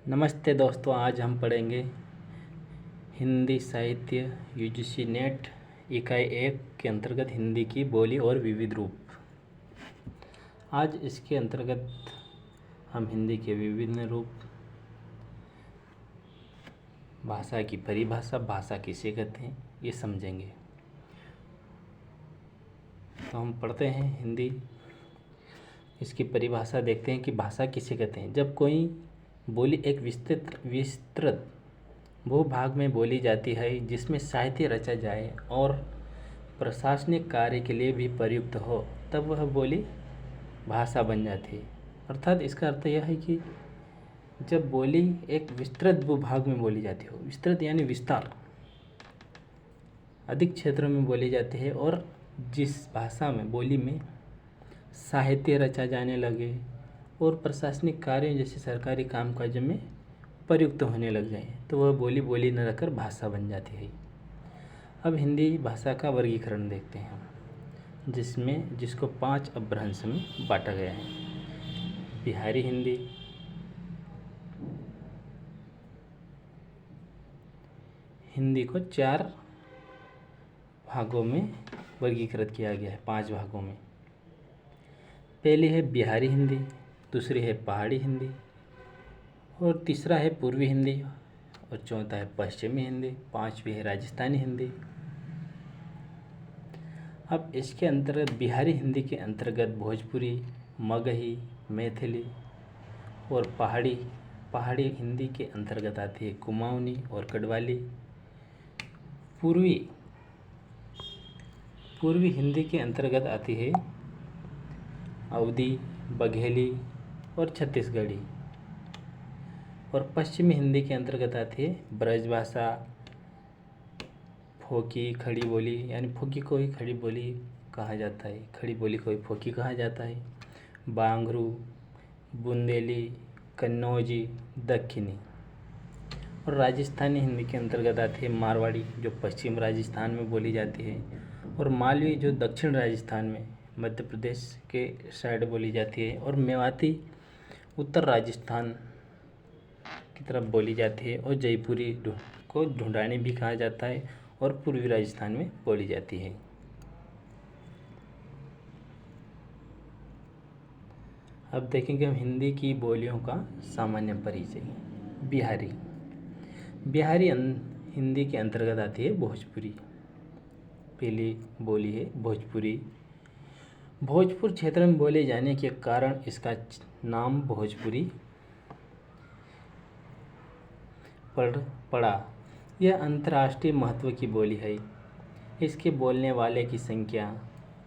नमस्ते दोस्तों, आज हम पढ़ेंगे हिंदी साहित्य यूजीसी नेट इकाई 1 के अंतर्गत हिंदी की बोली और विविध रूप। आज इसके अंतर्गत हम हिंदी के विभिन्न रूप, भाषा की परिभाषा, भाषा किसे कहते हैं, ये समझेंगे। तो हम पढ़ते हैं हिंदी, इसकी परिभाषा देखते हैं कि भाषा किसे कहते हैं। जब कोई बोली एक विस्तृत भूभाग में बोली जाती है जिसमें साहित्य रचा जाए और प्रशासनिक कार्य के लिए भी प्रयुक्त हो, तब वह बोली भाषा बन जाती है। अर्थात इसका अर्थ यह है कि जब बोली एक विस्तृत भूभाग में बोली जाती हो, विस्तृत यानी विस्तार, अधिक क्षेत्रों में बोली जाती है और जिस भाषा में बोली में साहित्य रचा जाने लगे और प्रशासनिक कार्य जैसे सरकारी कामकाज में प्रयुक्त होने लग जाए, तो वह बोली न रहकर भाषा बन जाती है। अब हिंदी भाषा का वर्गीकरण देखते हैं हम, जिसको 5 अपभ्रंश में बांटा गया है। बिहारी हिंदी, हिंदी को 4 भागों में वर्गीकृत किया गया है, 5 भागों में। पहली है बिहारी हिंदी, दूसरी है पहाड़ी हिंदी, और तीसरा है पूर्वी हिंदी, और चौथा है पश्चिमी हिंदी, 5वीं है राजस्थानी हिंदी। अब इसके अंतर्गत बिहारी हिंदी के अंतर्गत भोजपुरी, मगही, मैथिली और पहाड़ी हिंदी के अंतर्गत आती है कुमाऊनी और गढ़वाली। पूर्वी हिंदी के अंतर्गत आती है अवधी, बघेली और छत्तीसगढ़ी। और पश्चिमी हिंदी के अंतर्गत आती है ब्रजभाषा, फोकी, खड़ी बोली, यानी फोकी को ही खड़ी बोली कहा जाता है, खड़ी बोली को ही फोकी कहा जाता है, बांगरू, बुंदेली, कन्नौजी, दक्षिणी। और राजस्थानी हिंदी के अंतर्गत आती है मारवाड़ी, जो पश्चिम राजस्थान में बोली जाती है, और मालवी, जो दक्षिण राजस्थान में मध्य प्रदेश के साइड बोली जाती है, और मेवाती उत्तर राजस्थान की तरफ बोली जाती है, और जयपुरी को ढूंढानी भी कहा जाता है और पूर्वी राजस्थान में बोली जाती है। अब देखेंगे हम हिंदी की बोलियों का सामान्य परिचय। बिहारी हिंदी के अंतर्गत आती है भोजपुरी। पहली बोली है भोजपुरी। भोजपुर क्षेत्र में बोले जाने के कारण इसका नाम भोजपुरी पड़ा। यह अंतर्राष्ट्रीय महत्व की बोली है। इसके बोलने वाले की संख्या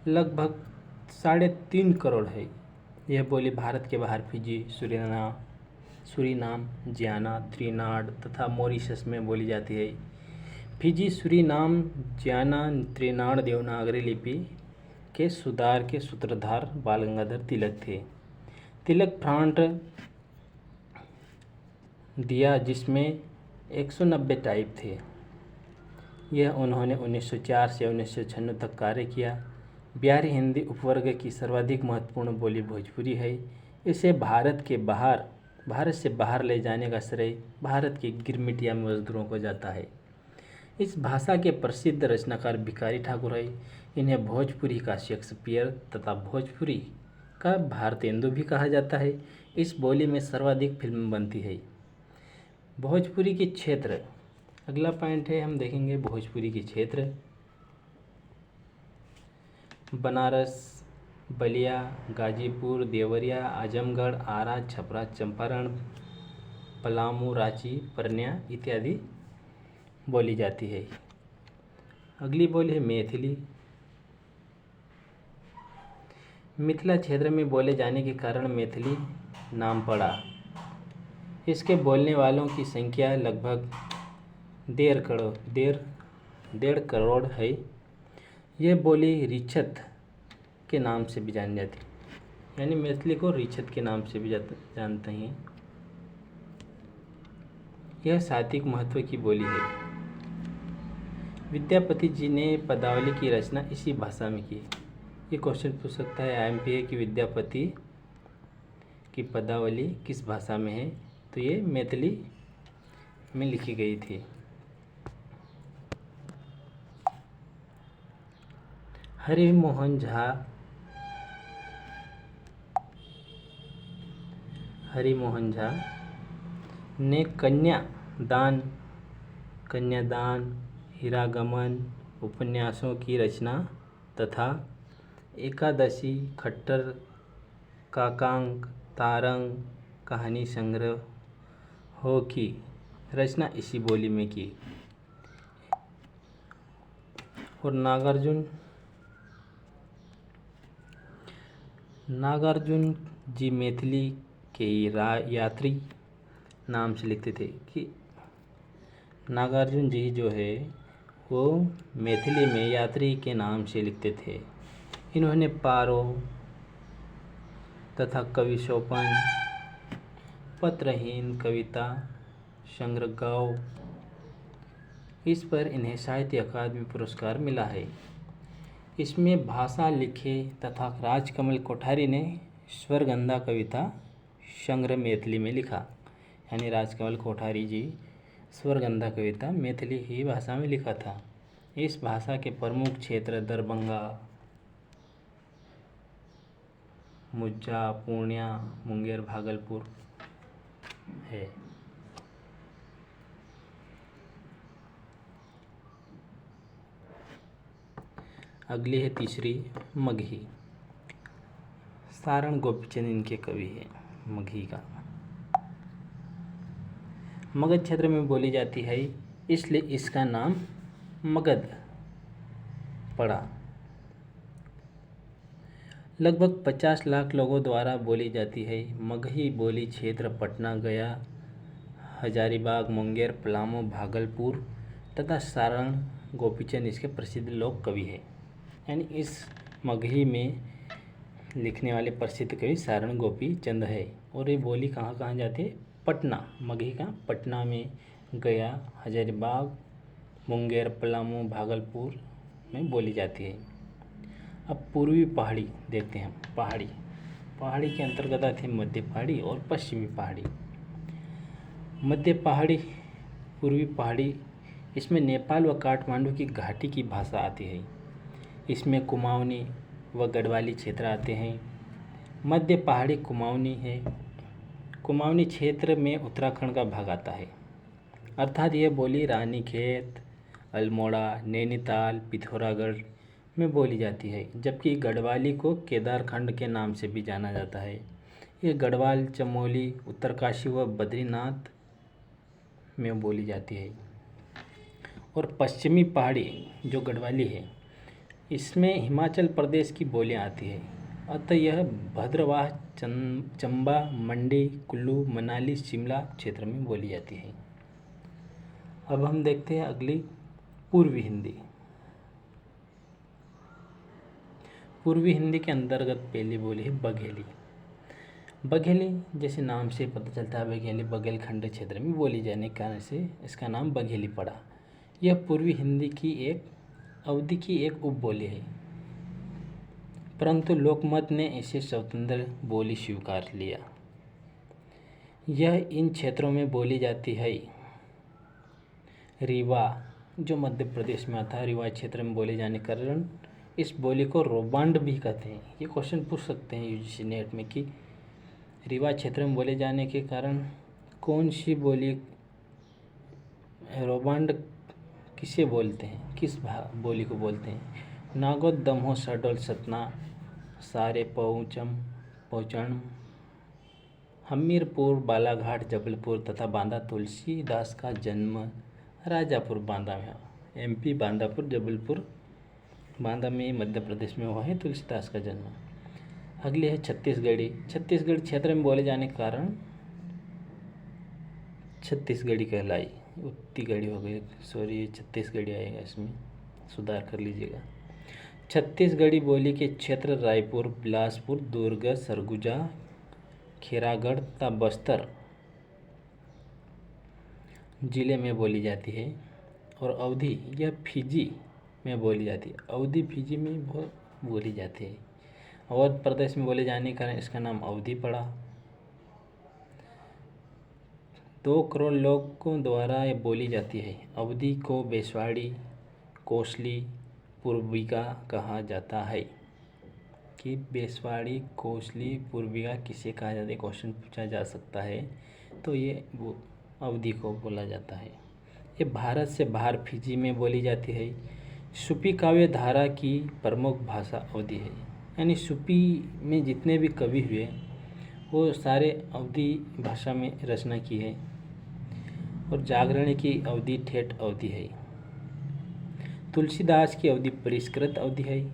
लगभग 3.5 करोड़ है। यह बोली भारत के बाहर फिजी, सूरीनाम, जियाना, त्रिनाड तथा मॉरिशस में बोली जाती है। फिजी, सूरीनाम, जियाना, त्रिनाड देवनागरी लिपि के सुधार के सूत्रधार बाल गंगाधर तिलक थे। तिलक फ्रंट दिया जिसमें 190 टाइप थे। यह उन्होंने 1904 से 1996 तक कार्य किया। बिहारी हिंदी उपवर्ग की सर्वाधिक महत्वपूर्ण बोली भोजपुरी है। इसे भारत से बाहर ले जाने का श्रेय भारत के गिरमिटिया मजदूरों को जाता है। इस भाषा के प्रसिद्ध रचनाकार भिखारी ठाकुर है। इन्हें भोजपुरी का शेक्सपियर तथा भोजपुरी का भारतेंदु भी कहा जाता है। इस बोली में सर्वाधिक फिल्म बनती है। भोजपुरी के क्षेत्र, अगला पॉइंट है, हम देखेंगे भोजपुरी के क्षेत्र। बनारस, बलिया, गाजीपुर, देवरिया, आजमगढ़, आरा, छपरा, चंपारण, पलामू, रांची, पूर्णिया इत्यादि बोली जाती है। अगली बोली है मैथिली। मिथिला क्षेत्र में बोले जाने के कारण मैथिली नाम पड़ा। इसके बोलने वालों की संख्या लगभग 1.5 करोड़ है। यह बोली रिछत के नाम से भी जानी जाती है, यानी मैथिली को रिछत के नाम से भी जानते हैं। यह साहित्यिक महत्व की बोली है। विद्यापति जी ने पदावली की रचना इसी भाषा में की। ये क्वेश्चन पूछ सकता है IMPA कि विद्यापति की पदावली किस भाषा में है। तो ये मैथिली में लिखी गई थी। हरिमोहन झा ने कन्यादान, हीरागमन उपन्यासों की रचना तथा एकादशी, खट्टर, काकांक, तारंग कहानी संग्रहों की रचना इसी बोली में की। और नागार्जुन जी मैथिली के यात्री नाम से लिखते थे कि नागार्जुन जी जो है वो मैथिली में यात्री के नाम से लिखते थे। इन्होंने पारो तथा कविशोपन, पत्रहीन कविता संग्रह गाओ, इस पर इन्हें साहित्य अकादमी पुरस्कार मिला है। इसमें भाषा लिखे तथा राजकमल कोठारी ने स्वरगंधा कविता संग्रह मैथिली में लिखा। यानी राजकमल कोठारी जी स्वरगंधा कविता मैथिली ही भाषा में लिखा था। इस भाषा के प्रमुख क्षेत्र दरभंगा, मुज्जा, पूर्णिया, मुंगेर, भागलपुर है। अगली है तीसरी मगही। सारण गोपीचंद इनके कवि हैं। मगही का मगध क्षेत्र में बोली जाती है, इसलिए इसका नाम मगध पड़ा। लगभग 50 लाख लोगों द्वारा बोली जाती है। मगही बोली क्षेत्र पटना, गया, हजारीबाग, मुंगेर, पलामू, भागलपुर तथा सारण गोपीचंद इसके प्रसिद्ध लोक कवि हैं। यानी इस मगही में लिखने वाले प्रसिद्ध कवि सारण गोपीचंद है। और ये बोली कहाँ कहाँ जाती है? पटना। मगही का पटना में, गया, हजारीबाग, मुंगेर, पलामू, भागलपुर में बोली जाती है। अब पूर्वी पहाड़ी देखते हैं हम। पहाड़ी के अंतर्गत आते हैं मध्य पहाड़ी और पश्चिमी पहाड़ी। मध्य पहाड़ी, पूर्वी पहाड़ी, इसमें नेपाल व काठमांडू की घाटी की भाषा आती है। इसमें कुमाऊनी व गढ़वाली क्षेत्र आते हैं। मध्य पहाड़ी कुमाऊनी है। कुमाऊनी क्षेत्र में उत्तराखंड का भाग आता है। अर्थात यह बोली रानीखेत, अल्मोड़ा, नैनीताल, पिथौरागढ़ में बोली जाती है। जबकि गढ़वाली को केदारखंड के नाम से भी जाना जाता है। यह गढ़वाल, चमोली, उत्तरकाशी व बद्रीनाथ में बोली जाती है। और पश्चिमी पहाड़ी जो गढ़वाली है, इसमें हिमाचल प्रदेश की बोलियां आती है। अतः यह भद्रवाह, चंबा, मंडी, कुल्लू, मनाली, शिमला क्षेत्र में बोली जाती है। अब हम देखते हैं अगली पूर्वी हिंदी। पूर्वी हिंदी के अंतर्गत पहली बोली है बघेली। बघेली जैसे नाम से पता चलता है, बघेली बघेलखंड क्षेत्र में बोली जाने के कारण से इसका नाम बघेली पड़ा। यह पूर्वी हिंदी की एक अवधि की एक उपबोली है, परंतु लोकमत ने इसे स्वतंत्र बोली स्वीकार लिया। यह इन क्षेत्रों में बोली जाती है। रीवा जो मध्य प्रदेश में आता है, रीवा क्षेत्र में बोले जाने के कारण इस बोली को रोबांड भी कहते हैं। ये क्वेश्चन पूछ सकते हैं यूजीसी नेट में कि रीवा क्षेत्र में बोले जाने के कारण कौन सी बोली रोबांड किसे बोलते हैं, किस बोली को बोलते हैं? नागौद, दमोह, शहडोल, सतना, सारे, पहुचन, हमीरपुर, बालाघाट, जबलपुर तथा बांदा। तुलसीदास का जन्म राजापुर बांदा में, एमपी बांदापुर, जबलपुर बांदा में, मध्य प्रदेश में हुआ है तुलसीदास का जन्म। अगली है छत्तीसगढ़ी। छत्तीसगढ़ क्षेत्र में बोले जाने के कारण छत्तीसगढ़ी कहलाई। उत्तीगढ़ी हो गई, सॉरी छत्तीसगढ़ी आएगा, इसमें सुधार कर लीजिएगा। छत्तीसगढ़ी बोली के क्षेत्र रायपुर, बिलासपुर, दुर्ग, सरगुजा, खैरागढ़ तथा बस्तर जिले में बोली जाती है। और अवधी यह फिजी में बोली जाती है। अवधी फिजी में बोली जाती है। अवध प्रदेश में बोले जाने के कारण इसका नाम अवधी पड़ा। 2 करोड़ लोगों द्वारा ये बोली जाती है। अवधी को बेसवाड़ी, कोसली, पूर्विका कहा जाता है। कि बेसवाड़ी, कोसली, पूर्विका किसे कहा जाता है, क्वेश्चन पूछा जा सकता है। तो ये वो अवधी को बोला जाता है। ये भारत से बाहर फिजी में बोली जाती है। सूफी काव्य धारा की प्रमुख भाषा अवधी है। यानी सूफी में जितने भी कवि हुए वो सारे अवधी भाषा में रचना की है। और जागरण की अवधी ठेठ अवधी है। तुलसीदास की अवधी परिष्कृत अवधी है।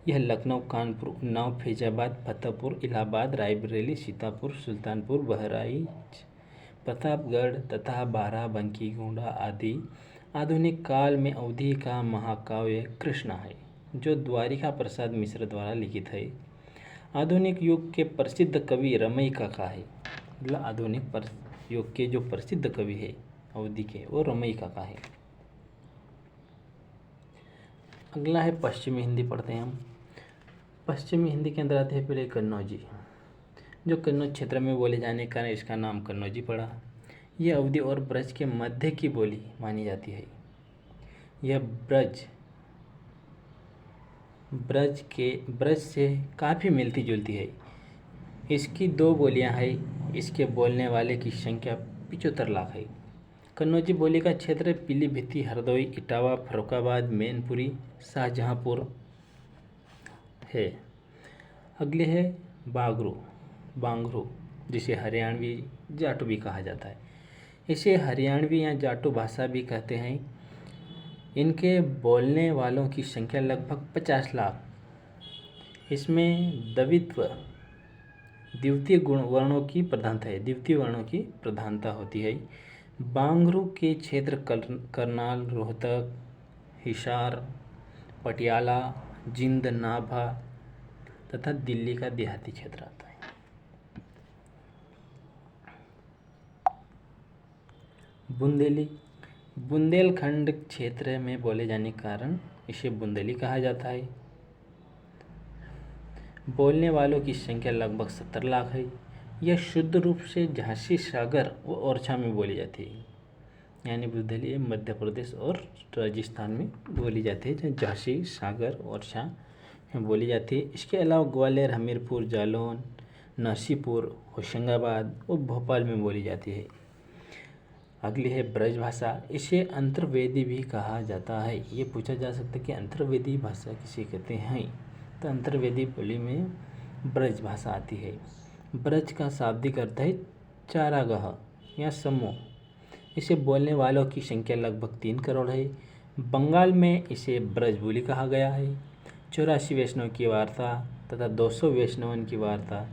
यह लखनऊ, कानपुर, उन्नाव, फैजाबाद, फतेहपुर, इलाहाबाद, रायबरेली, सीतापुर, सुल्तानपुर, बहराइच, प्रतापगढ़ तथा बाराबंकी, गोंडा आदि आधुनिक काल में अवधी का महाकाव्य कृष्णा है, जो द्वारिका प्रसाद मिश्र द्वारा लिखित है। आधुनिक युग के प्रसिद्ध कवि रमई काका है। मतलब आधुनिक युग के जो प्रसिद्ध कवि है अवधी के, वो रमई काका है। अगला है पश्चिमी हिंदी, पढ़ते हैं हम। पश्चिमी हिंदी के अंदर आते हैं पहले कन्नौजी, जो कन्नौज क्षेत्र में बोले जाने के कारण इसका नाम कन्नौजी पड़ा। यह अवधी और ब्रज के मध्य की बोली मानी जाती है। यह ब्रज से काफ़ी मिलती जुलती है। इसकी 2 बोलियां हैं। इसके बोलने वाले की संख्या 75 लाख है। कन्नौजी बोली का क्षेत्र पीलीभीत, हरदोई, इटावा, फर्रुखाबाद, मैनपुरी, शाहजहांपुर है। अगले है बांगरू, जिसे हरियाणवी जाटू भी कहा जाता है। इसे हरियाणवी या जाटू भाषा भी कहते हैं। इनके बोलने वालों की संख्या लगभग 50 लाख। इसमें द्वितीय वर्णों की प्रधानता होती है। बांगरू के क्षेत्र करनाल, रोहतक, हिसार, पटियाला, जिंद, नाभा तथा दिल्ली का देहाती क्षेत्र आता है। बुंदेलखंड क्षेत्र में बोले जाने के कारण इसे बुंदेली कहा जाता है। बोलने वालों की संख्या लगभग 70 लाख है। यह शुद्ध रूप से झांसी, सागर व ओरछा में बोली जाती है। यानी बुंदेली मध्य प्रदेश और राजस्थान में बोली जाती है, जहाँ झांसी, सागर, ओरछा में बोली जाती है। इसके अलावा ग्वालियर, हमीरपुर, जालौन, नरसीपुर, होशंगाबाद और भोपाल में बोली जाती है। अगली है ब्रज भाषा। इसे अंतर्वेदी भी कहा जाता है। ये पूछा जा सकता है कि अंतर्वेदी भाषा किसे कहते हैं। तो अंतर्वेदी बोली में ब्रज भाषा आती है। ब्रज का शाब्दिक अर्थ है चारागाह या समूह। इसे बोलने वालों की संख्या लगभग 3 करोड़ है। बंगाल में इसे ब्रज बोली कहा गया है। 84 वैष्णव की वार्ता तथा 200 वैष्णवन की वार्ता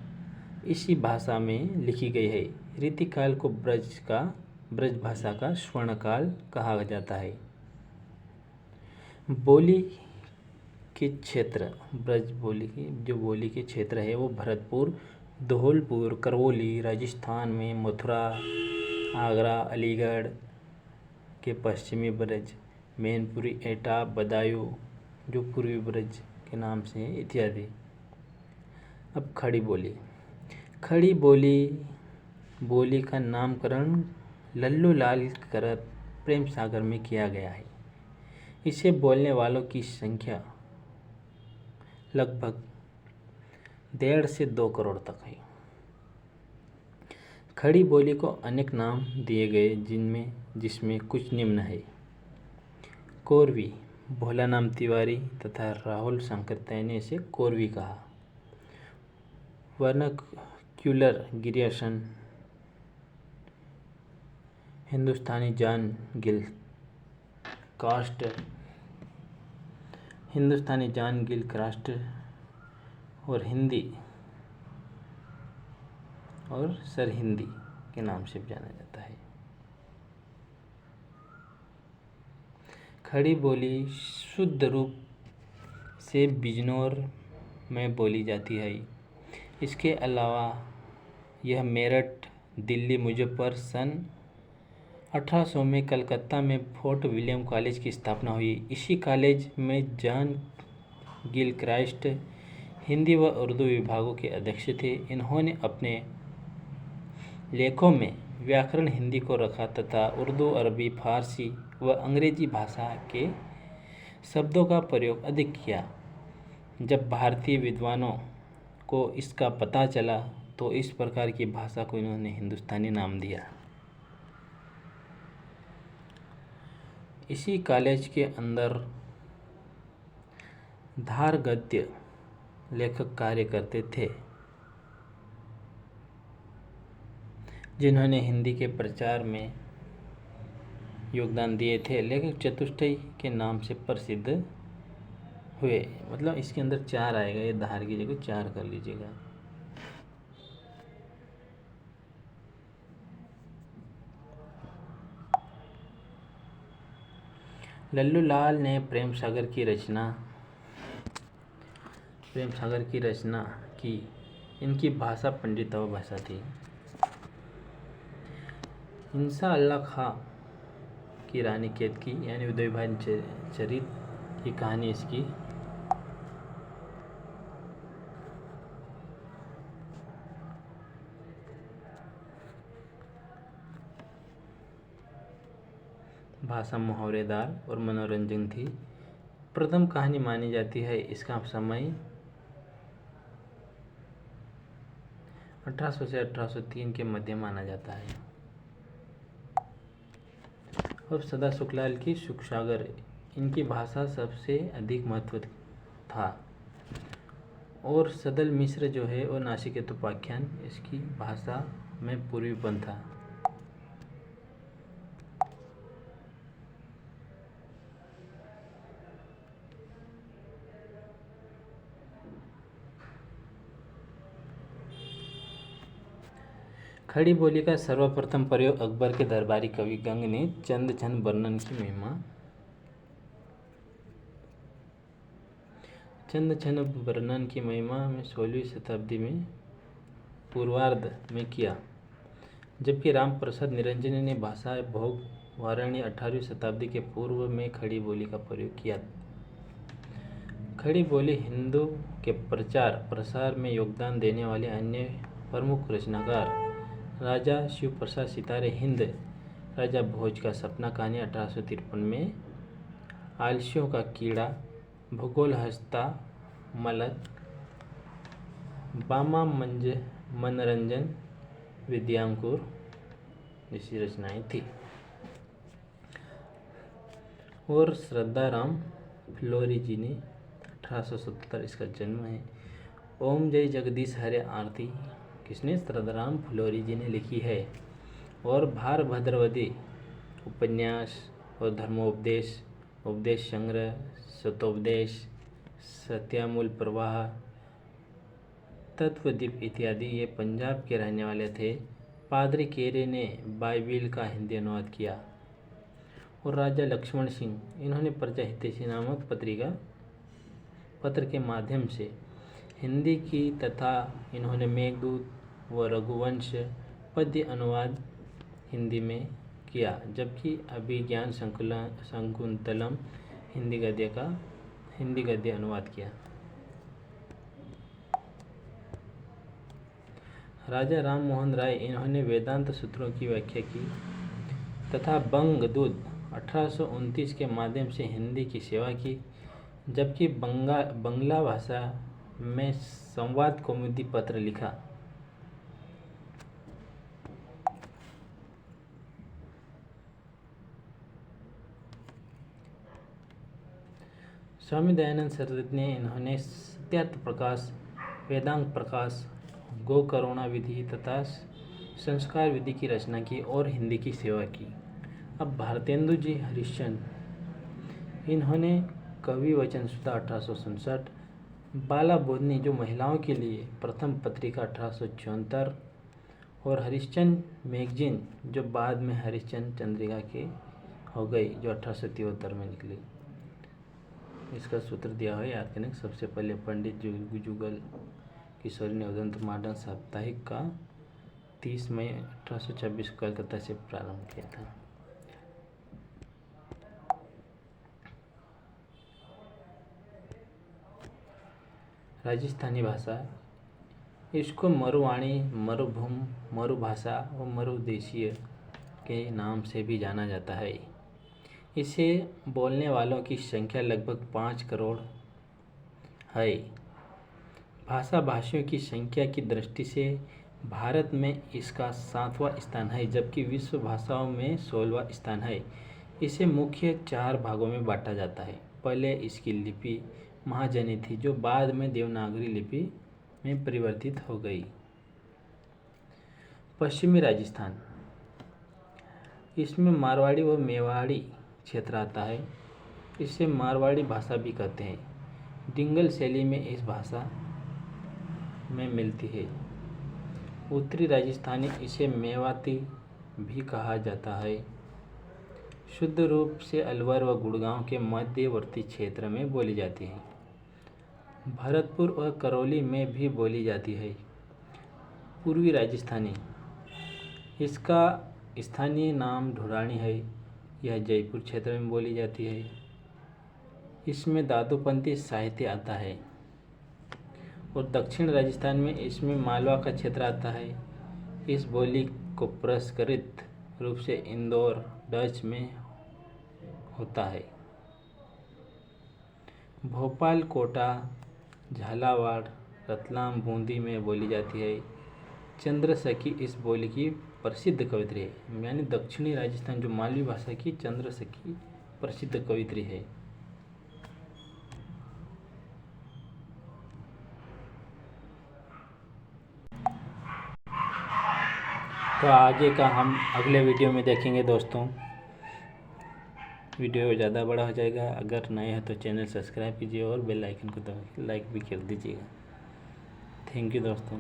इसी भाषा में लिखी गई है। रीतिकाल को ब्रज भाषा का स्वर्णकाल कहा जाता है। बोली के क्षेत्र, ब्रज बोली की जो बोली के क्षेत्र है वो भरतपुर, धौलपुर, करौली, राजस्थान में मथुरा, आगरा, अलीगढ़ के पश्चिमी ब्रज, मैनपुरी, एटा, बदायूं जो पूर्वी ब्रज के नाम से है, इत्यादि। अब खड़ी बोली का नामकरण लल्लू लाल करत प्रेम सागर में किया गया है। इसे बोलने वालों की संख्या लगभग 1.5 से 2 करोड़ तक है। खड़ी बोली को अनेक नाम दिए गए जिसमें कुछ निम्न है। कोरवी, भोलानाम तिवारी तथा राहुल सांकृत्याय ने इसे कोरवी कहा। वर्नाक्युलर गिरियासन, हिंदुस्तानी जान गिल क्रास्ट और हिंदी और सरहिंदी के नाम से भी जाना जाता है। खड़ी बोली शुद्ध रूप से बिजनौर में बोली जाती है। इसके अलावा यह मेरठ, दिल्ली, मुजफ्फर सन 1800 में कलकत्ता में फोर्ट विलियम कॉलेज की स्थापना हुई। इसी कॉलेज में जॉन गिलक्रास्ट हिंदी व उर्दू विभागों के अध्यक्ष थे। इन्होंने अपने लेखों में व्याकरण हिंदी को रखा तथा उर्दू, अरबी, फारसी व अंग्रेजी भाषा के शब्दों का प्रयोग अधिक किया। जब भारतीय विद्वानों को इसका पता चला तो इस प्रकार की भाषा को इन्होंने हिंदुस्तानी नाम दिया। इसी कॉलेज के अंदर धार गद्य लेखक कार्य करते थे, जिन्होंने हिंदी के प्रचार में योगदान दिए थे। लेखक चतुष्टय के नाम से प्रसिद्ध हुए। मतलब इसके अंदर 4 आएगा, ये धार की जगह 4 कर लीजिएगा। लल्लू लाल ने प्रेम सागर की रचना की। इनकी भाषा पंडितवा भाषा थी। इंसा अल्लाह खां की रानी केतकी यानी उदय भाई चरित की कहानी इसकी। भाषा मुहावरेदार और मनोरंजन थी। प्रथम कहानी मानी जाती है। इसका समय 1800 से 1803 के मध्य माना जाता है। और सदा सुखलाल की सुखसागर, इनकी भाषा सबसे अधिक महत्व था। और सदल मिश्र जो है और नासिकेत उपाख्यान, इसकी भाषा में पूर्वीपन था। खड़ी बोली का सर्वप्रथम प्रयोग अकबर के दरबारी कवि गंग ने चंद छंद वर्णन की महिमा में 16वीं शताब्दी में पूर्वार्ध में किया, जबकि राम प्रसाद निरंजनी ने भाषा भोग वाराणी 18वीं शताब्दी के पूर्व में खड़ी बोली का प्रयोग किया। खड़ी बोली हिंदू के प्रचार प्रसार में योगदान देने वाले अन्य प्रमुख रचनाकार राजा शिव प्रसाद सितारे हिंद, राजा भोज का सपना कहानी 1853 में, आलसियों का कीड़ा, भूगोल हस्ता मलक, बामा मनोरंजन, विद्यांकुर जैसी रचनाएं थी। और श्रद्धाराम फ्लोरी जी ने 1877 इसका जन्म है। ओम जय जगदीश हरे आरती किसने? श्रद्धाराम फ्लोरी जी ने लिखी है। और भार भद्रवती उपन्यास और धर्मोपदेश, उपदेश संग्रह, सतोपदेश, सत्यामूल प्रवाह, तत्वदीप इत्यादि ये पंजाब के रहने वाले थे। पादरी केरे ने बाइबिल का हिंदी अनुवाद किया। और राजा लक्ष्मण सिंह, इन्होंने प्रजा हितैषी नामक पत्र के माध्यम से हिंदी की तथा इन्होंने मेघदूत व रघुवंश पद्य अनुवाद हिंदी में किया, जबकि अभिज्ञान शकुंतलम हिंदी गद्य अनुवाद किया। राजा राम मोहन राय, इन्होंने वेदांत सूत्रों की व्याख्या की तथा बंगदूत 1829 के माध्यम से हिंदी की सेवा की, जबकि बंगला भाषा में संवाद कौमुदी पत्र लिखा। स्वामी दयानंद सरस्वती ने इन्होंने सत्यार्थ प्रकाश, वेदांत प्रकाश, गो करुणा विधि तथा संस्कार विधि की रचना की और हिंदी की सेवा की। अब भारतेंदु जी हरिश्चंद्र, इन्होंने कवि वचन सुधा 1867, बाला बोधनी जो महिलाओं के लिए प्रथम पत्रिका 1874 और हरिश्चंद्र मैगजीन जो बाद में हरिश्चंद्र चंद्रिका के हो गई जो 1873 में निकली। इसका सूत्र दिया हुआ है याद करने। सबसे पहले पंडित जुगल किशोरी ने उदंत मॉडर्न साप्ताहिक का 30 मई 1826 कलकत्ता से प्रारंभ किया था। राजस्थानी भाषा इसको मरुवाणी, मरुभूम, मरुभाषा व मरुदेशीय के नाम से भी जाना जाता है। इसे बोलने वालों की संख्या लगभग 5 करोड़ है। भाषा भाषियों की संख्या की दृष्टि से भारत में इसका 7वां स्थान है, जबकि विश्व भाषाओं में 16वां स्थान है। इसे मुख्य 4 भागों में बांटा जाता है। पहले इसकी लिपि महाजनी थी, जो बाद में देवनागरी लिपि में परिवर्तित हो गई। पश्चिमी राजस्थान, इसमें मारवाड़ी व मेवाड़ी क्षेत्र आता है। इसे मारवाड़ी भाषा भी कहते हैं। डिंगल शैली में इस भाषा में मिलती है। उत्तरी राजस्थानी, इसे मेवाती भी कहा जाता है। शुद्ध रूप से अलवर व गुड़गांव के मध्यवर्ती क्षेत्र में बोली जाती है। भरतपुर और करौली में भी बोली जाती है। पूर्वी राजस्थानी, इसका स्थानीय नाम ढुरानी है। यह जयपुर क्षेत्र में बोली जाती है। इसमें दादूपंथी साहित्य आता है। और दक्षिण राजस्थान में इसमें मालवा का क्षेत्र आता है। इस बोली को परिष्कृत रूप से इंदौर डच में होता है। भोपाल, कोटा, झालावाड़, रतलाम, बूंदी में बोली जाती है। चंद्रसखी इस बोली की प्रसिद्ध कवित्री है। यानी दक्षिणी राजस्थान जो मालवी भाषा की चंद्रसखी प्रसिद्ध कवित्री है। तो आगे का हम अगले वीडियो में देखेंगे दोस्तों। वीडियो ज़्यादा बड़ा हो जाएगा। अगर नए हैं तो चैनल सब्सक्राइब कीजिए और बेल आइकन को दबा के लाइक भी कर दीजिएगा। थैंक यू दोस्तों।